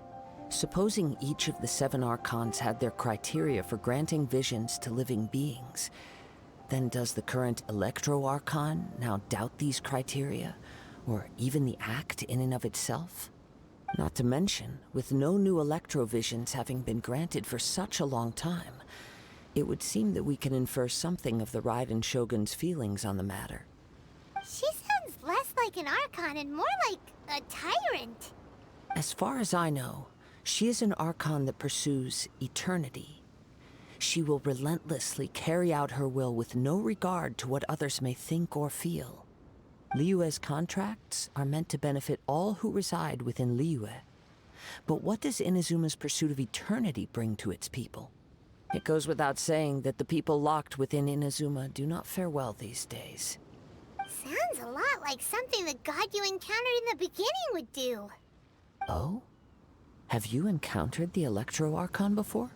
Speaker 8: supposing each of the 7 archons had their criteria for granting visions to living beings, then does the current Electro Archon now doubt these criteria, or even the act in and of itself? Not to mention, with no new Electro visions having been granted for such a long time, it would seem that we can infer something of the Raiden Shogun's feelings on the matter.
Speaker 1: She sounds less like an Archon and more like a tyrant.
Speaker 8: As far as I know, she is an Archon that pursues eternity. She will relentlessly carry out her will with no regard to what others may think or feel. Liyue's contracts are meant to benefit all who reside within Liyue. But what does Inazuma's pursuit of eternity bring to its people? It goes without saying that the people locked within Inazuma do not fare well these days.
Speaker 1: Sounds a lot like something the god you encountered in the beginning would do.
Speaker 8: Oh? Have you encountered the Electro Archon before?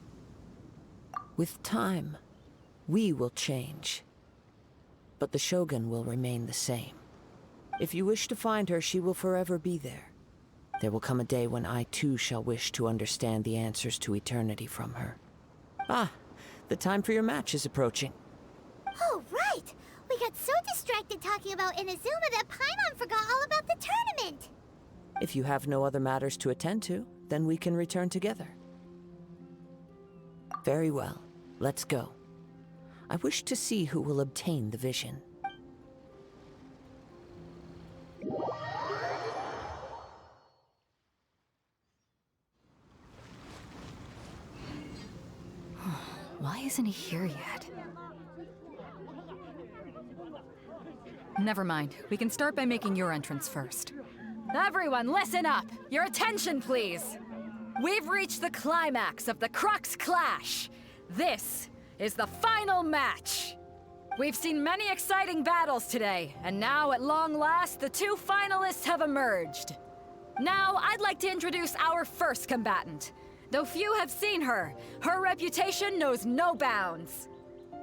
Speaker 8: With time, we will change. But the Shogun will remain the same. If you wish to find her, she will forever be there. There will come a day when I too shall wish to understand the answers to eternity from her. Ah, the time for your match is approaching.
Speaker 1: Oh, right! We got so distracted talking about Inazuma that Paimon forgot all about the tournament!
Speaker 8: If you have no other matters to attend to, then we can return together. Very well. Let's go. I wish to see who will obtain the vision.
Speaker 7: Why isn't he here yet? Never mind. We can start by making your entrance first. Everyone, listen up! Your attention, please! We've reached the climax of the Crux Clash! This is the final match! We've seen many exciting battles today, and now, at long last, the 2 finalists have emerged. Now, I'd like to introduce our first combatant. Though few have seen her, her reputation knows no bounds.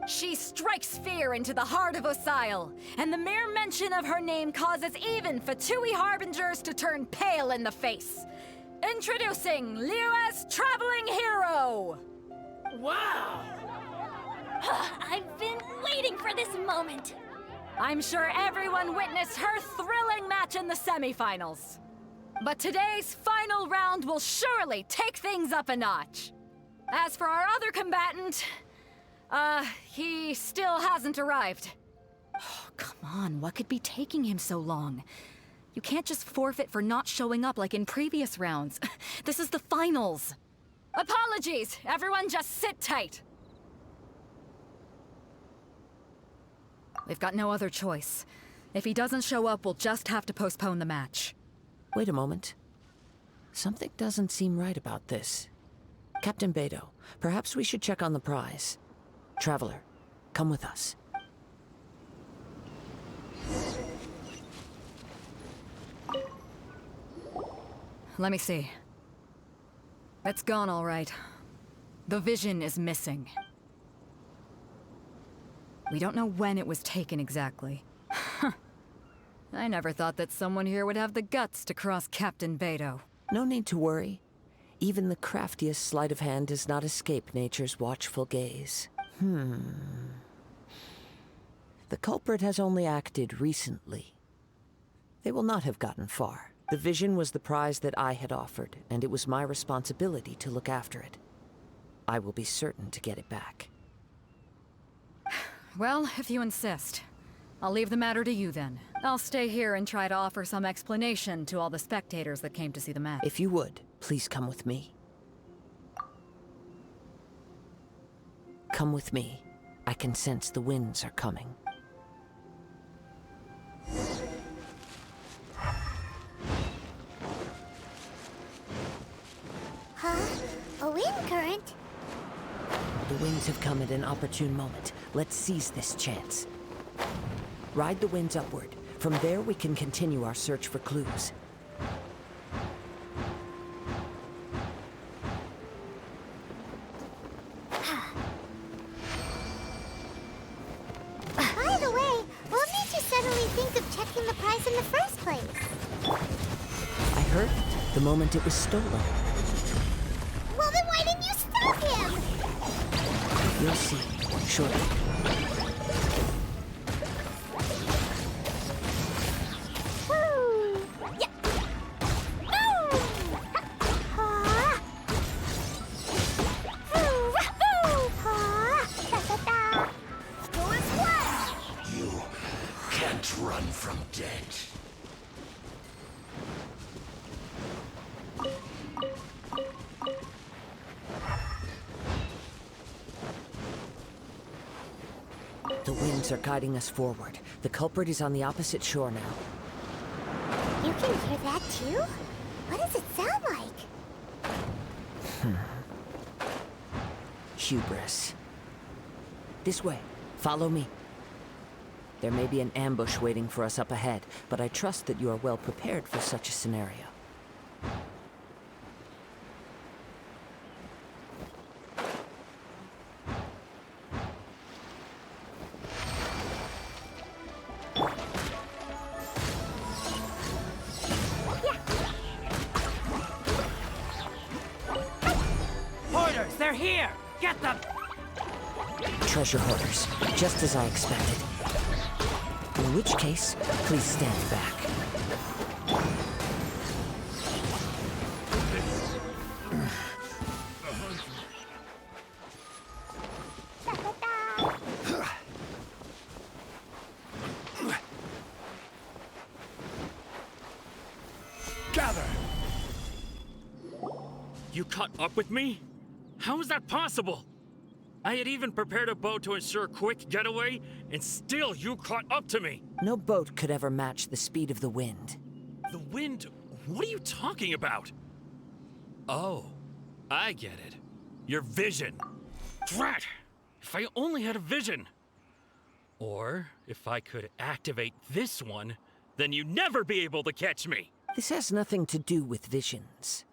Speaker 7: She strikes fear into the heart of Osile, and the mere mention of her name causes even Fatui Harbingers to turn pale in the face. Introducing Liyue's traveling hero!
Speaker 11: Wow!
Speaker 2: I've been waiting for this moment.
Speaker 7: I'm sure everyone witnessed her thrilling match in the semifinals. But today's final round will surely take things up a notch. As for our other combatant, he still hasn't arrived. Oh, come on, what could be taking him so long? You can't just forfeit for not showing up like in previous rounds. This is the finals. Apologies, everyone just sit tight. We've got no other choice. If he doesn't show up, we'll just have to postpone the match.
Speaker 8: Wait a moment. Something doesn't seem right about this. Captain Beidou, perhaps we should check on the prize. Traveler, come with us.
Speaker 7: Let me see. It's gone all right. The vision is missing. We don't know when it was taken exactly. I never thought that someone here would have the guts to cross Captain Beidou.
Speaker 8: No need to worry. Even the craftiest sleight of hand does not escape nature's watchful gaze. The culprit has only acted recently. They will not have gotten far. The vision was the prize that I had offered, and it was my responsibility to look after it. I will be certain to get it back.
Speaker 7: Well, if you insist. I'll leave the matter to you then. I'll stay here and try to offer some explanation to all the spectators that came to see the match.
Speaker 8: If you would, please come with me. Come with me. I can sense the winds are coming.
Speaker 1: Huh? A wind current?
Speaker 8: The winds have come at an opportune moment. Let's seize this chance. Ride the winds upward. From there, we can continue our search for clues. the moment it was stolen.
Speaker 1: Well, then why didn't you stop him?
Speaker 8: You'll see, shortly.
Speaker 6: Run from death.
Speaker 8: The winds are guiding us forward. The culprit is on the opposite shore now.
Speaker 1: You can hear that too? What does it sound like?
Speaker 8: Hubris. This way. Follow me. There may be an ambush waiting for us up ahead, but I trust that you are well prepared for such a scenario.
Speaker 13: Hoarders, they're here! Get them!
Speaker 8: Treasure hoarders, just as I expected. In which case, please stand back.
Speaker 9: Gather! You caught up with me? How is that possible? I had even prepared a boat to ensure a quick getaway, and still you caught up to me!
Speaker 8: No boat could ever match the speed of the wind.
Speaker 9: The wind? What are you talking about? Oh, I get it. Your vision. Drat! If I only had a vision! Or, if I could activate this one, then you'd never be able to catch me!
Speaker 8: This has nothing to do with visions.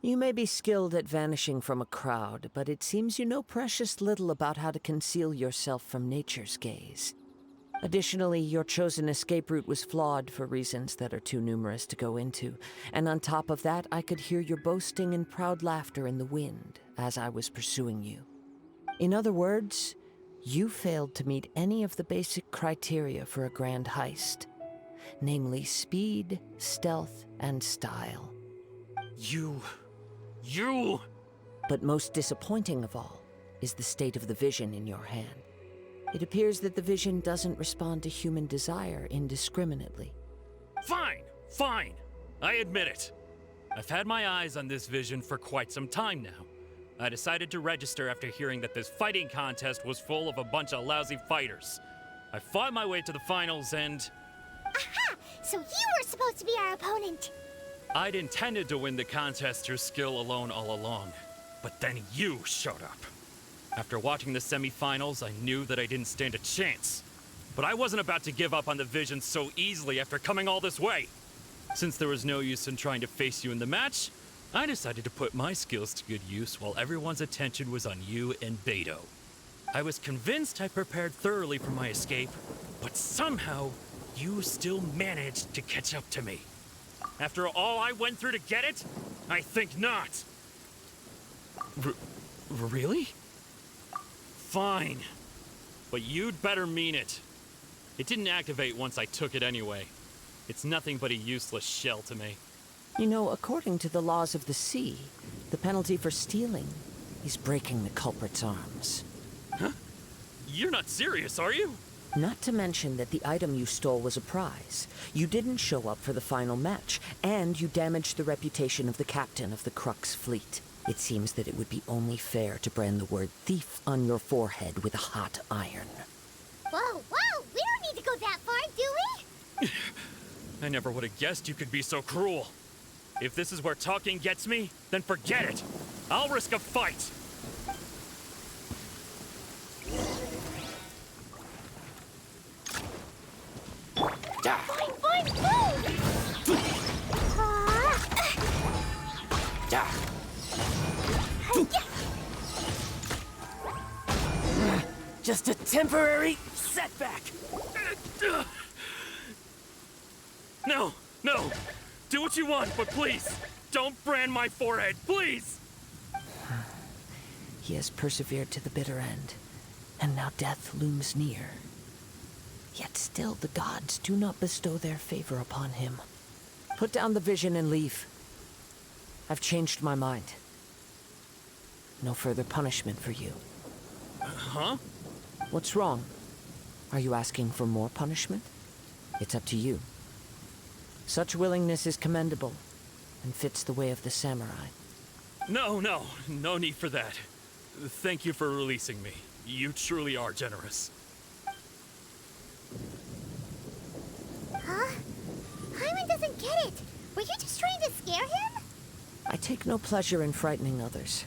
Speaker 8: You may be skilled at vanishing from a crowd, but it seems you know precious little about how to conceal yourself from nature's gaze. Additionally, your chosen escape route was flawed for reasons that are too numerous to go into, and on top of that, I could hear your boasting and proud laughter in the wind as I was pursuing you. In other words, you failed to meet any of the basic criteria for a grand heist, namely speed, stealth, and style.
Speaker 9: You...
Speaker 8: But most disappointing of all is the state of the vision in your hand. It appears that the vision doesn't respond to human desire indiscriminately.
Speaker 9: Fine. I admit it. I've had my eyes on this vision for quite some time now. I decided to register after hearing that this fighting contest was full of a bunch of lousy fighters. I fought my way to the finals and...
Speaker 1: Aha! So you were supposed to be our opponent!
Speaker 9: I'd intended to win the contest through skill alone all along, but then you showed up. After watching the semi-finals, I knew that I didn't stand a chance. But I wasn't about to give up on the vision so easily after coming all this way. Since there was no use in trying to face you in the match, I decided to put my skills to good use while everyone's attention was on you and Beto. I was convinced I prepared thoroughly for my escape, but somehow, you still managed to catch up to me. After all I went through to get it? I think not. Really? Fine. But you'd better mean it. It didn't activate once I took it anyway. It's nothing but a useless shell to me.
Speaker 8: You know, according to the laws of the sea, the penalty for stealing is breaking the culprit's arms.
Speaker 9: Huh? You're not serious, are you?
Speaker 8: Not to mention that the item you stole was a prize. You didn't show up for the final match, and you damaged the reputation of the captain of the Crux fleet. It seems that it would be only fair to brand the word thief on your forehead with a hot iron.
Speaker 1: Whoa! We don't need to go that far, do we?
Speaker 9: I never would have guessed you could be so cruel. If this is where talking gets me, then forget it. I'll risk a fight.
Speaker 1: Fine,
Speaker 13: Just a temporary setback.
Speaker 9: No. Do what you want, but please, don't brand my forehead, please!
Speaker 8: He has persevered to the bitter end, and now death looms near. Yet still the gods do not bestow their favor upon him. Put down the vision and leave. I've changed my mind. No further punishment for you.
Speaker 9: Huh?
Speaker 8: What's wrong? Are you asking for more punishment? It's up to you. Such willingness is commendable, and fits the way of the samurai.
Speaker 9: No need for that. Thank you for releasing me. You truly are generous.
Speaker 1: Huh? Hyman doesn't get it. Were you just trying to scare him?
Speaker 8: I take no pleasure in frightening others.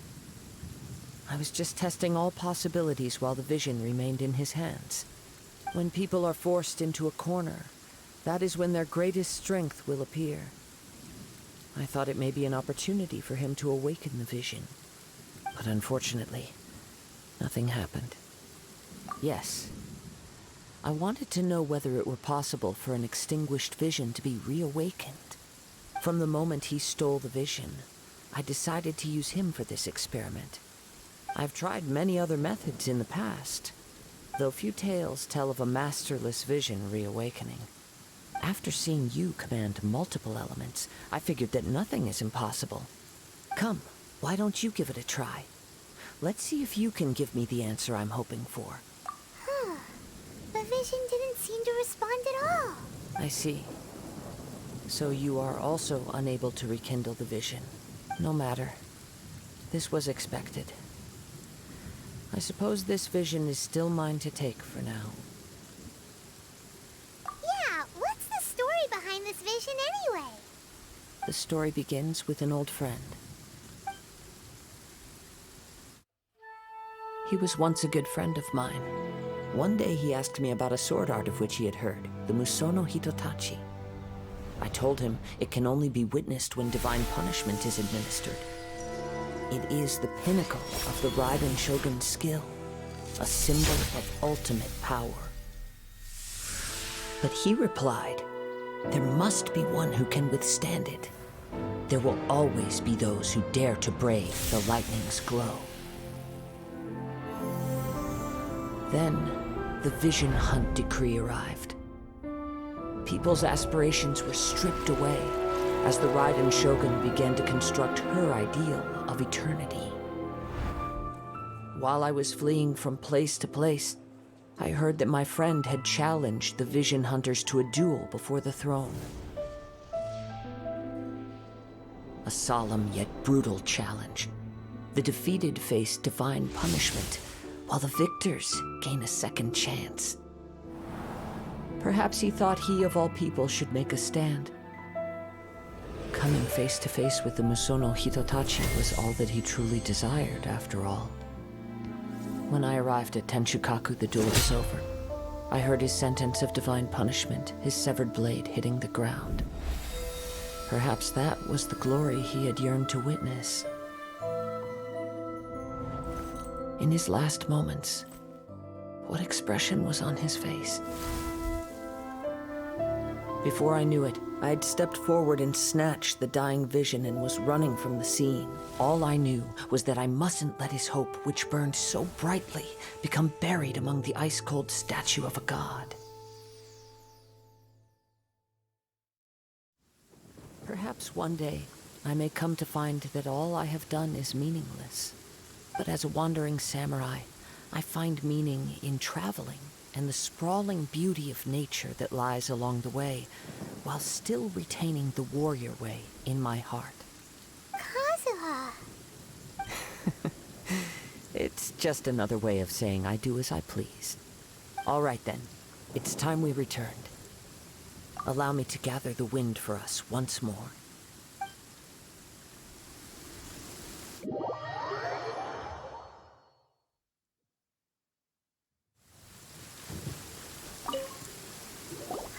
Speaker 8: I was just testing all possibilities while the vision remained in his hands. When people are forced into a corner, that is when their greatest strength will appear. I thought it may be an opportunity for him to awaken the vision. But unfortunately, nothing happened. Yes, I wanted to know whether it were possible for an extinguished vision to be reawakened. From the moment he stole the vision, I decided to use him for this experiment. I've tried many other methods in the past, though few tales tell of a masterless vision reawakening. After seeing you command multiple elements, I figured that nothing is impossible. Come, why don't you give it a try? Let's see if you can give me the answer I'm hoping for.
Speaker 1: The vision didn't seem to respond at all.
Speaker 8: I see. So you are also unable to rekindle the vision. No matter. This was expected. I suppose this vision is still mine to take for now.
Speaker 1: Yeah, what's the story behind this vision anyway?
Speaker 8: The story begins with an old friend. He was once a good friend of mine. One day he asked me about a sword art of which he had heard, the Musono Hitotachi. I told him it can only be witnessed when divine punishment is administered. It is the pinnacle of the Raiden Shogun's skill, a symbol of ultimate power. But he replied, there must be one who can withstand it. There will always be those who dare to brave the lightning's glow. Then, the Vision Hunt decree arrived. People's aspirations were stripped away as the Raiden Shogun began to construct her ideal of eternity. While I was fleeing from place to place, I heard that my friend had challenged the Vision Hunters to a duel before the throne. A solemn yet brutal challenge. The defeated face divine punishment, while the victors gain a second chance. Perhaps he thought he of all people should make a stand. Coming face to face with the Musono Hitotachi was all that he truly desired, after all. When I arrived at Tenshukaku, the duel was over. I heard his sentence of divine punishment, his severed blade hitting the ground. Perhaps that was the glory he had yearned to witness. In his last moments, what expression was on his face? Before I knew it, I had stepped forward and snatched the dying vision and was running from the scene. All I knew was that I mustn't let his hope, which burned so brightly, become buried among the ice-cold statue of a god. Perhaps one day, I may come to find that all I have done is meaningless. But as a wandering samurai, I find meaning in traveling and the sprawling beauty of nature that lies along the way, while still retaining the warrior way in my heart.
Speaker 1: Kazuha!
Speaker 8: It's just another way of saying I do as I please. All right then, it's time we returned. Allow me to gather the wind for us once more.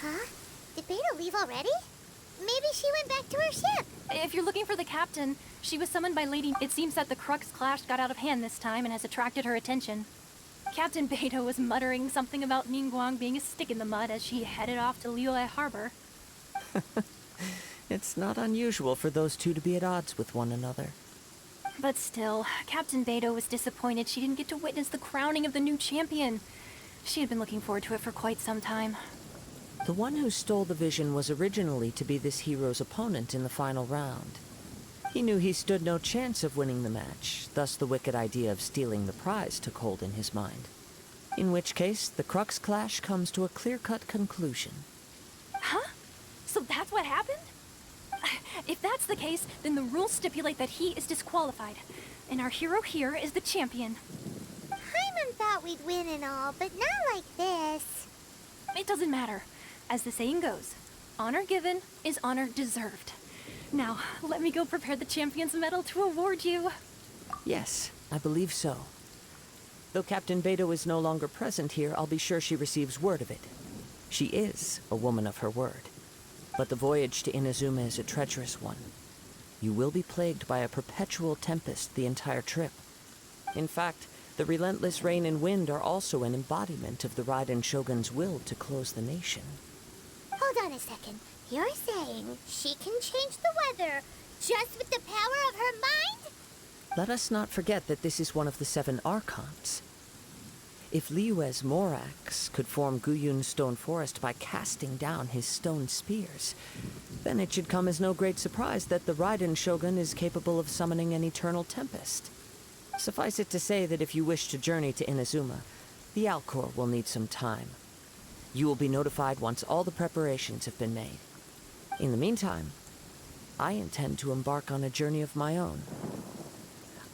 Speaker 1: Huh? Did Beta leave already? Maybe she went back to her ship.
Speaker 2: If you're looking for the captain, she was summoned by Lady... It seems that the Crux clash got out of hand this time and has attracted her attention. Captain Beta was muttering something about Ningguang being a stick in the mud as she headed off to Liyue Harbor.
Speaker 8: It's not unusual for those two to be at odds with one another.
Speaker 2: But still, Captain Beidou was disappointed she didn't get to witness the crowning of the new champion. She had been looking forward to it for quite some time.
Speaker 8: The one who stole the vision was originally to be this hero's opponent in the final round. He knew he stood no chance of winning the match, thus the wicked idea of stealing the prize took hold in his mind. In which case, the Crux clash comes to a clear-cut conclusion.
Speaker 2: Huh? So that's what happened? If that's the case, then the rules stipulate that he is disqualified, and our hero here is the champion.
Speaker 1: Paimon thought we'd win and all, but not like this.
Speaker 2: It doesn't matter. As the saying goes, honor given is honor deserved. Now, let me go prepare the champion's medal to award you.
Speaker 8: Yes, I believe so. Though Captain Beidou is no longer present here, I'll be sure she receives word of it. She is a woman of her word. But the voyage to Inazuma is a treacherous one. You will be plagued by a perpetual tempest the entire trip. In fact, the relentless rain and wind are also an embodiment of the Raiden Shogun's will to close the nation.
Speaker 1: Hold on a second. You're saying she can change the weather just with the power of her mind?
Speaker 8: Let us not forget that this is one of the 7 Archons. If Liyue's Morax could form Guyun's stone forest by casting down his stone spears, then it should come as no great surprise that the Raiden Shogun is capable of summoning an eternal tempest. Suffice it to say that if you wish to journey to Inazuma, the Alcor will need some time. You will be notified once all the preparations have been made. In the meantime, I intend to embark on a journey of my own.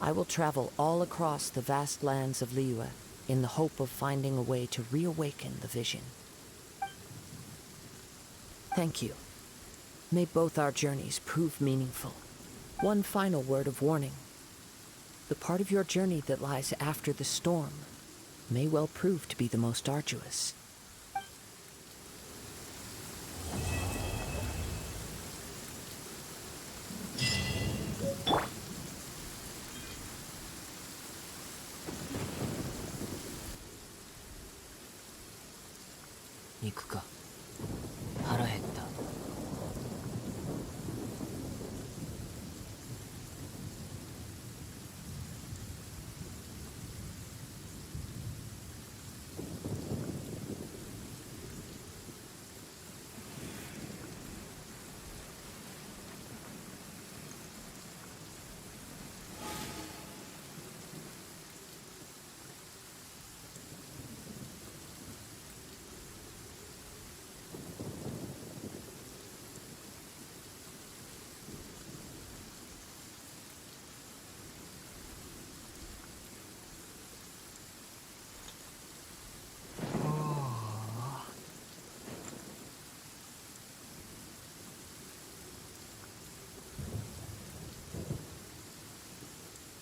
Speaker 8: I will travel all across the vast lands of Liyue in the hope of finding a way to reawaken the vision. Thank you. May both our journeys prove meaningful. One final word of warning. The part of your journey that lies after the storm may well prove to be the most arduous. Ikuka.